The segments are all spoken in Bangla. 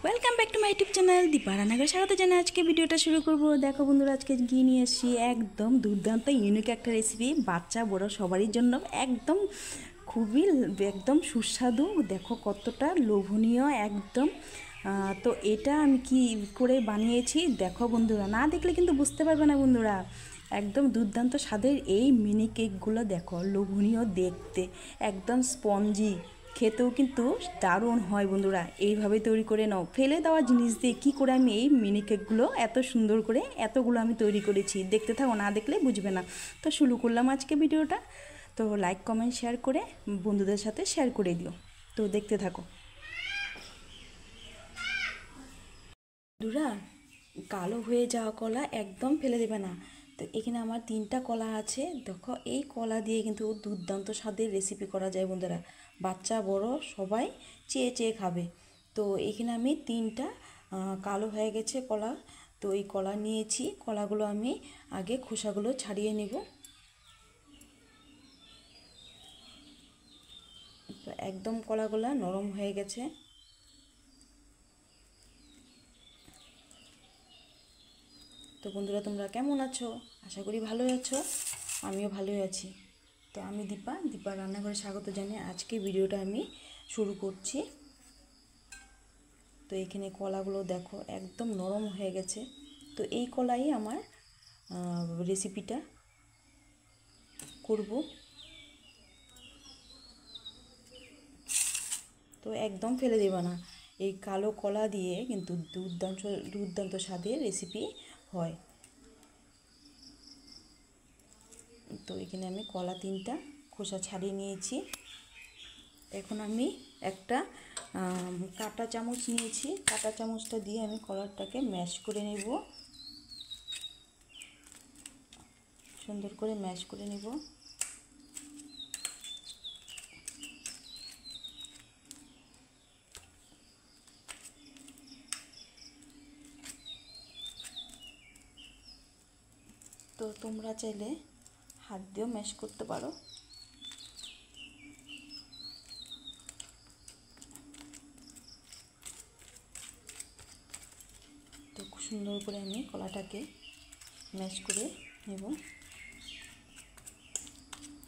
Welcome back to my YouTube channel Deepa রান্নাঘরে স্বাগত জানাই। আজকে ভিডিওটা শুরু করব। দেখো বন্ধুরা, আজকে গিয়ে নিয়ে এসেছি একদম দুর্দান্ত ইউনিক একটা রেসিপি, বাচ্চা বড় সবারই জন্য একদম খুবই একদম সুস্বাদু। দেখো কতটা লোভনীয় একদম। তো এটা আমি কি করে বানিয়েছি দেখো বন্ধুরা, না দেখলে কিন্তু বুঝতে পারবে না বন্ধুরা। একদম দুর্দান্ত স্বাদের এই মিনি কেকগুলো দেখো, লোভনীয় দেখতে, একদম স্পঞ্জি, খেতেও কিন্তু দারুণ হয় বন্ধুরা। এইভাবে তৈরি করে নাও। ফেলে দেওয়া জিনিস দিয়ে কী করে আমি এই মিনি কেকগুলো এত সুন্দর করে এতগুলো আমি তৈরি করেছি, দেখতে থাকো, না দেখলে বুঝবে না। তো শুরু করলাম আজকে ভিডিওটা। তো লাইক কমেন্ট শেয়ার করে বন্ধুদের সাথে শেয়ার করে দিও। তো দেখতে থাকো বন্ধুরা। কালো হয়ে যাওয়া কলা একদম ফেলে দেবে না। তো এখানে আমার 3টা কলা আছে। দেখো এই কলা দিয়ে কিন্তু দুর্দান্ত স্বাদের রেসিপি করা যায় বন্ধুরা। বাচ্চা বড় সবাই চেয়ে চেয়ে খাবে। তো এখানে আমি 3টা কালো হয়ে গেছে কলা। তো এই কলা নিয়েছি, কলাগুলো আমি আগে খোসাগুলো ছাড়িয়ে নেব। তো একদম কলাগুলো নরম হয়ে গেছে। তো বন্ধুরা, তোমরা কেমন আছো? আশা করি ভালোই আছো, আমিও ভালোই আছি। তো আমি দীপা রান্নাঘরে স্বাগত জানিয়ে আজকে ভিডিওটা আমি শুরু করছি। তো এখানে কলাগুলো দেখো একদম নরম হয়ে গেছে। তো এই কলাই আমার রেসিপিটা করব। তো একদম ফেলে দেবে না। এই কালো কলা দিয়ে কিন্তু দুর্দান্ত দুর্দান্ত স্বাদের রেসিপি হয়। তো এখানে আমি কলা 3টা খোসা ছাড়িয়ে নিয়েছি। এখন আমি একটা কাঁটা চামচ নিয়েছি, কাঁটা চামচটা দিয়ে আমি কলাটাকে ম্যাশ করে নেব, সুন্দর করে ম্যাশ করে নেব। তো তোমরা চাইলে হাত দিয়েও ম্যাশ করতে পারো। তো খুব সুন্দর করে আমি কলাটাকে ম্যাশ করে নেব।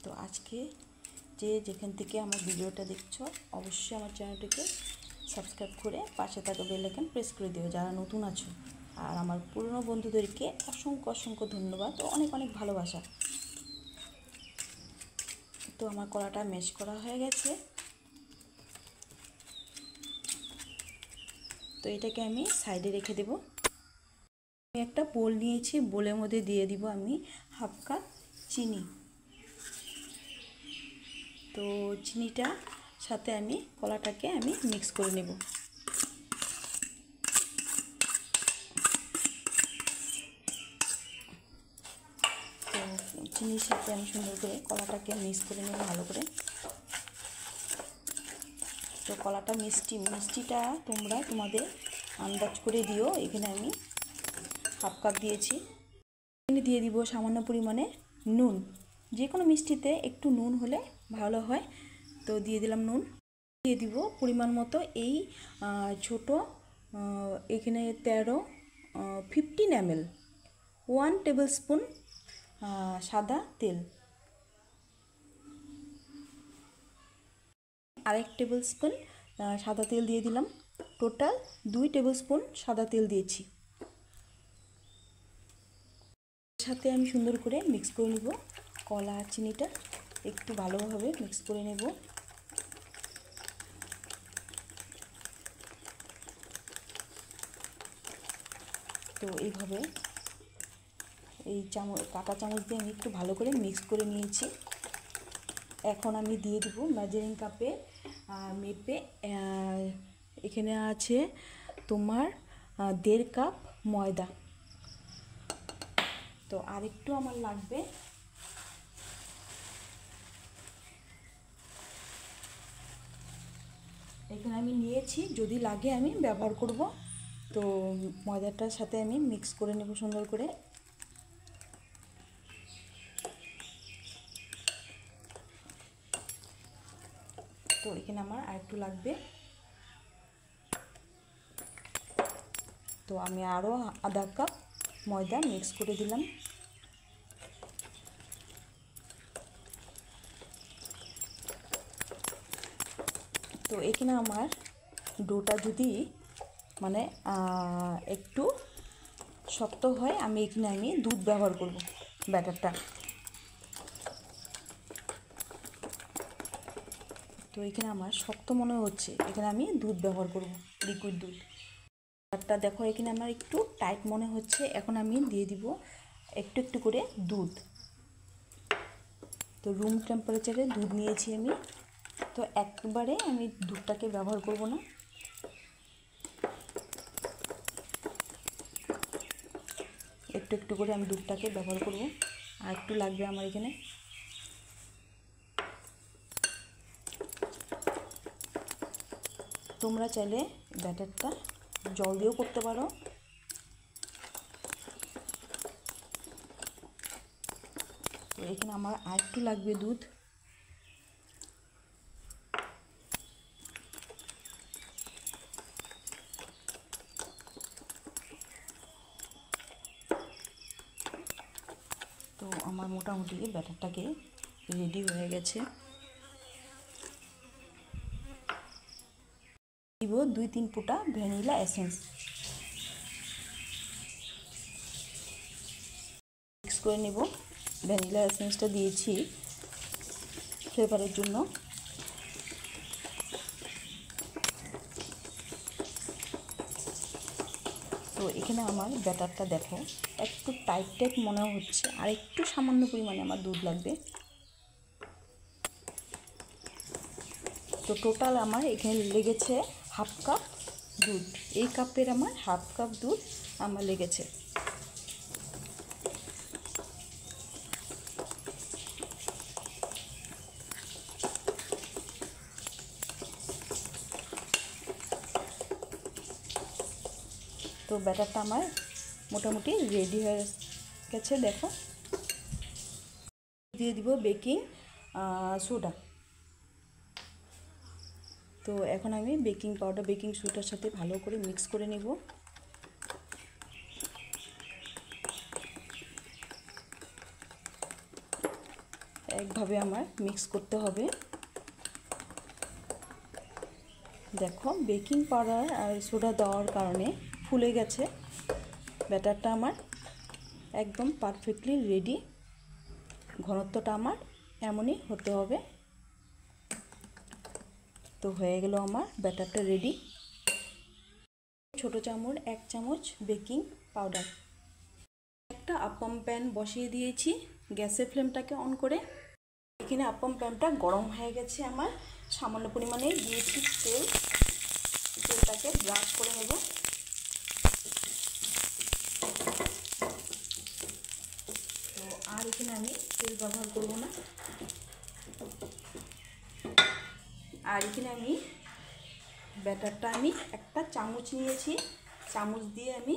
তো আজকে যেখান থেকে আমার ভিডিওটা দেখছো, অবশ্যই আমার চ্যানেলটিকে সাবস্ক্রাইব করে পাশে থাকা বেল আইকন প্রেস করে দিও যারা নতুন আছো। আর আমার পুরনো বন্ধুদেরকে অসংখ্য অসংখ্য ধন্যবাদ ও অনেক অনেক ভালোবাসা। তো আমার কলাটা ম্যাশ করা হয়ে গেছে। তো এটাকে আমি সাইডে রেখে দেব। আমি একটা বোল নিয়েছি, বোলের মধ্যে দিয়ে দিব আমি হাফ কাপ চিনি। তো চিনিটা সাথে আমি কলাটাকে আমি মিক্স করে নেব। তো চিনির সাথে আমি সুন্দর করে কলাটাকে মিক্স করে নেব ভালো করে। তো কলাটা মিষ্টিটা তোমরা তোমাদের আন্দাজ করে দিও। এখানে আমি হাফ কাপ দিয়েছি। এখানে দিয়ে দিব সামান্য পরিমাণে নুন। যে কোনো মিষ্টিতে একটু নুন হলে ভালো হয়। তো দিয়ে দিলাম নুন। দিয়ে দিব পরিমাণ মতো এই ছোট এখানে 15 ml 1 টেবিল স্পুন সাদা তেল, আরেক টেবিল স্পুন সাদা তেল দিয়ে দিলাম। টোটাল 2 টেবিল স্পুন সাদা তেল দিয়েছি। সাথে আমি সুন্দর করে মিক্স করে নেব। কলা আর চিনিটা একটু ভালোভাবে মিক্স করে নেব। তো এইভাবে এই কাঁটা চামচ দিয়ে আমি একটু ভালো করে মিক্স করে নিয়েছি। এখন আমি দিয়ে দেব মেজারিং কাপে মেপে। এখানে আছে তোমার 1.5 কাপ ময়দা। তো আরেকটু আমার লাগবে। এখানে আমি নিয়েছি, যদি লাগে আমি ব্যবহার করব। তো ময়দাটার সাথে আমি মিক্স করে নেব সুন্দর করে। তো এখানে আমার আরেকটু লাগবে। তো আমি আরও আধা কাপ ময়দা মিক্স করে দিলাম। তো এখানে আমার ডোটা যদি মানে একটু শক্ত হয়, আমি দুধ ব্যবহার করব ব্যাটারটা। তো এখানে আমার শক্ত মনে হচ্ছে, এখানে আমি দুধ ব্যবহার করব, লিকুইড দুধ। ব্যাটারটা দেখো এখানে আমার একটু টাইট মনে হচ্ছে, এখন আমি দিয়ে দিব একটু একটু করে দুধ। তো রুম টেম্পারেচারে দুধ নিয়েছি আমি, তো একবারে আমি দুধটাকে ব্যবহার করব না, একটু একটু করে আমি দুধটাকে ব্যবহার করব। আর একটু লাগবে আমার এখানে। তোমরা চাইলে ব্যাটারটা জল দিয়েও করতে পারো। তো এখানে আমার আর একটু লাগবে দুধ। তো আমার মোটামুটি ব্যাটারটাকে রেডি হয়ে গেছে। দিব 2-3 ফোঁটা ভ্যানিলা এসেন্স, মিক্স করে নেব। ভ্যানিলা এসেন্সটা দিয়েছি ফ্লেভারের জন্য। তো এখানে আমার ব্যাটারটা দেখো একটু টাইট টাইট মনে হচ্ছে, আর একটু সামান্য পরিমাণে আমার দুধ লাগবে। তো টোটাল আমার এখানে লেগেছে হাফ কাপ দুধ। এই কাপের আমার হাফ কাপ দুধ আমার লেগেছে। তো ব্যাটারটা আমার মোটামুটি রেডি হয়ে গেছে। দেখো দিয়ে দিব বেকিং সোডা। তো এখন আমি বেকিং পাউডার বেকিং সোডার সাথে ভালো করে মিক্স করে নেব। একভাবে আমার মিক্স করতে হবে। দেখো বেকিং পাউডার আর সোডা দেওয়ার কারণে ফুলে গেছে ব্যাটারটা আমার, একদম পারফেক্টলি রেডি। ঘনত্বটা আমার এমনই হতে হবে। তো হয়ে গেল আমার ব্যাটারটা রেডি। ছোট চামচ 1 চামচ বেকিং পাউডার। একটা আপ্পাম প্যান বসিয়ে দিয়েছি, গ্যাসের ফ্লেমটাকে অন করে। এখানে আপ্পাম প্যানটা গরম হয়ে গেছে আমার, সামান্য পরিমাণে দিয়েছি তেল। তেলটাকে ব্রাশ করে নেব। তো আর এখানে আমি তেল ব্যবহার করব না। আর এখানে আমি ব্যাটারটা আমি একটা চামচ নিয়েছি, চামচ দিয়ে আমি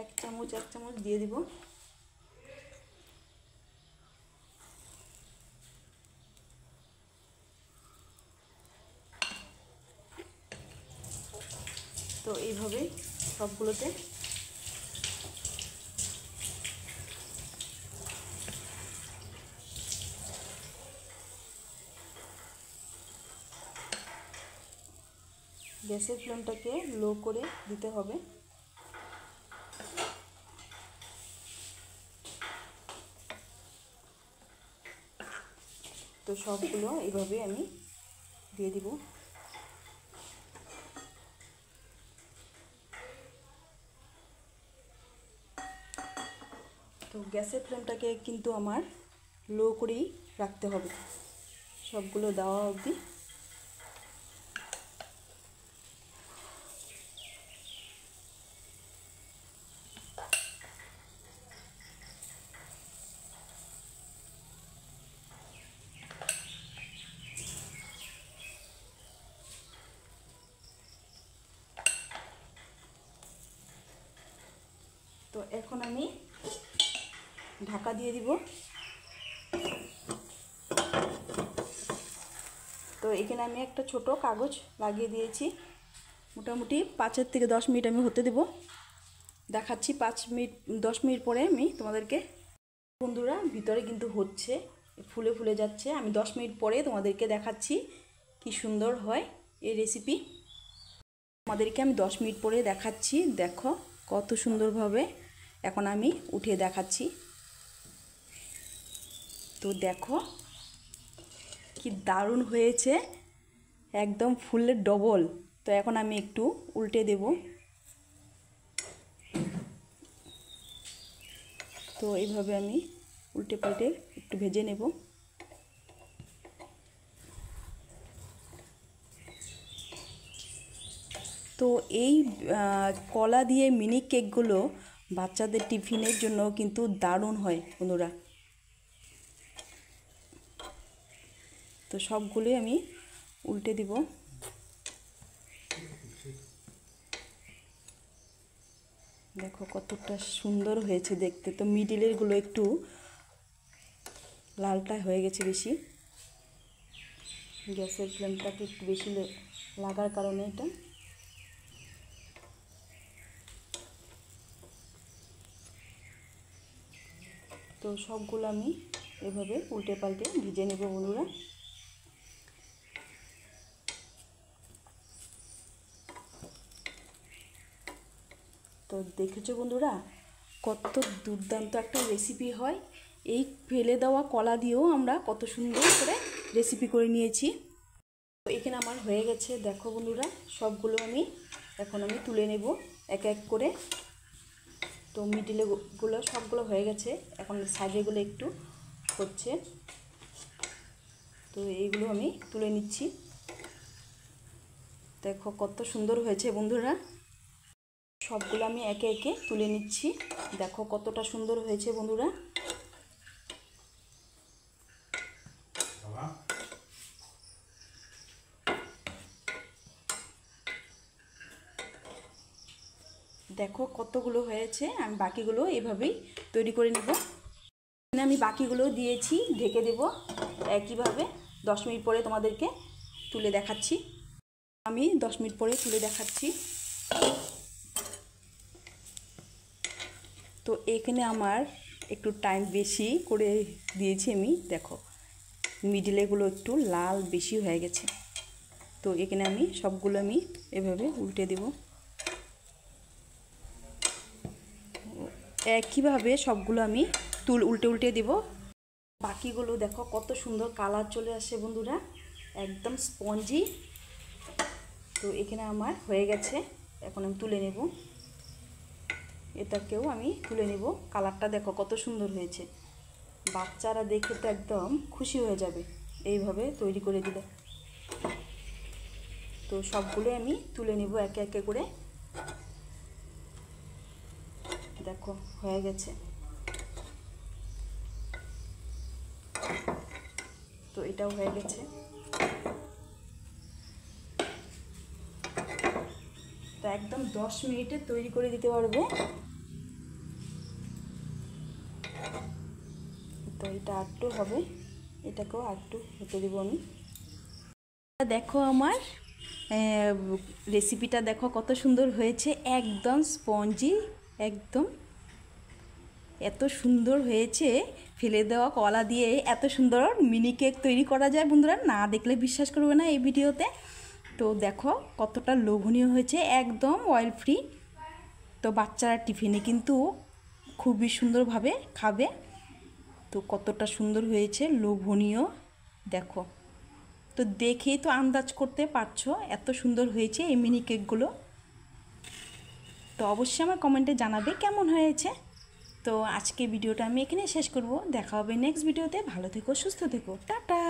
এক চামচ দিয়ে দিব। তো এইভাবে সবগুলোতে গ্যাসের ফ্লেমটাকে লো করে দিতে হবে। তো সবগুলো এইভাবে আমি দিয়ে দিব। তো গ্যাসের ফ্লেমটাকে কিন্তু আমার লো করেই রাখতে হবে সবগুলো দেওয়া অবধি। তো এখন আমি ঢাকা দিয়ে দিব। তো এখানে আমি একটা ছোট কাগজ লাগিয়ে দিয়েছি, মোটামুটি 5 থেকে 10 মিনিট আমি হতে দেব। দেখাচ্ছি 10 মিনিট পরে আমি তোমাদেরকে। বন্ধুরা ভিতরে কিন্তু হচ্ছে, ফুলে ফুলে যাচ্ছে। আমি 10 মিনিট পরে তোমাদেরকে দেখাচ্ছি কি সুন্দর হয় এই রেসিপি। তোমাদেরকে আমি 10 মিনিট পরে দেখাচ্ছি। দেখো কত সুন্দরভাবে এখন আমি উঠিয়ে দেখাচ্ছি। তো দেখো কি দারুণ হয়েছে, একদম ফুলের ডবল। তো এখন আমি একটু উল্টে দেব। তো এইভাবে আমি উল্টে পাল্টে একটু ভেজে নেব। তো এই কলা দিয়ে মিনি কেকগুলো বাচ্চাদের টিফিনের জন্য কিন্তু দারুণ হয় বন্ধুরা। তো সবগুলোই আমি উল্টে দিব। দেখো কতটা সুন্দর হয়েছে দেখতে। তো মিডিলেরগুলো একটু লালটা হয়ে গেছে বেশি, গ্যাসের ফ্লেমটাকে একটু বেশি লাগার কারণে এটা। তো সবগুলো আমি এভাবে উল্টে পাল্টে ভিজে নেব বন্ধুরা। তো দেখেছো বন্ধুরা কত দুর্দান্ত একটা রেসিপি হয়। এই ফেলে দেওয়া কলা দিয়েও আমরা কত সুন্দর করে রেসিপি করে নিয়েছি। তো এখানে আমার হয়ে গেছে দেখো বন্ধুরা, সবগুলো এখন আমি তুলে নেব এক এক করে। তো মিডিলেগুলো সবগুলো হয়ে গেছে, এখন সাইডেগুলো একটু হচ্ছে। তো এইগুলো আমি তুলে নিচ্ছি। দেখো কত সুন্দর হয়েছে বন্ধুরা, সবগুলো আমি একে একে তুলে নিচ্ছি। দেখো কতটা সুন্দর হয়েছে বন্ধুরা। দেখো কতগুলো হয়েছে, আমি বাকিগুলো এভাবেই তৈরি করে নেব। আমি বাকিগুলো দিয়েছি, ঢেকে দেব একইভাবে। 10 মিনিট পরে তোমাদেরকে তুলে দেখাচ্ছি। আমি 10 মিনিট পরে তুলে দেখাচ্ছি। তো এখানে আমার একটু টাইম বেশি করে দিয়েছি আমি। দেখো মিডিলেগুলো একটু লাল বেশি হয়ে গেছে। তো এখানে আমি সবগুলো এভাবে উল্টে দেব। একইভাবে সবগুলো আমি উল্টে উল্টে দেব। বাকিগুলো দেখো কত সুন্দর কালার চলে আসে বন্ধুরা, একদম স্পঞ্জি। তো এখানে আমার হয়ে গেছে, এখন আমি তুলে নেব। এটাকেও আমি তুলে নেব। কালারটা দেখো কত সুন্দর হয়েছে, বাচ্চারা দেখে তো একদম খুশি হয়ে যাবে এইভাবে তৈরি করে দিলে। তো সবগুলো আমি তুলে নেব একে একে করে। দেখো হয়ে গেছে। তো এটাও হয়ে গেছে। তো একদম 10 মিনিটে তৈরি করে দিতে পারবো। তো এটা আটটু হবে, এটাকেও আটটু হতে দেবো আমি। দেখো আমার রেসিপিটা দেখো কত সুন্দর হয়েছে, একদম স্পঞ্জি, একদম এত সুন্দর হয়েছে। ফেলে দেওয়া কলা দিয়ে এত সুন্দর মিনি কেক তৈরি করা যায় বন্ধুরা, না দেখলে বিশ্বাস করবে না এই ভিডিওতে। তো দেখো কতটা লোভনীয় হয়েছে, একদম অয়েল ফ্রি। তো বাচ্চারা টিফিনে কিন্তু খুবই সুন্দরভাবে খাবে। তো কতটা সুন্দর হয়েছে, লোভনীয় দেখো। তো দেখেই তো আন্দাজ করতে পারছো এত সুন্দর হয়েছে এই মিনি কেকগুলো। তো অবশ্যই আমার কমেন্টে জানাবে কেমন হয়েছে। তো আজকে ভিডিওটা আমি এখানে শেষ করব। দেখা হবে নেক্সট ভিডিওতে। ভালো থেকো, সুস্থ থেকো, টাটা।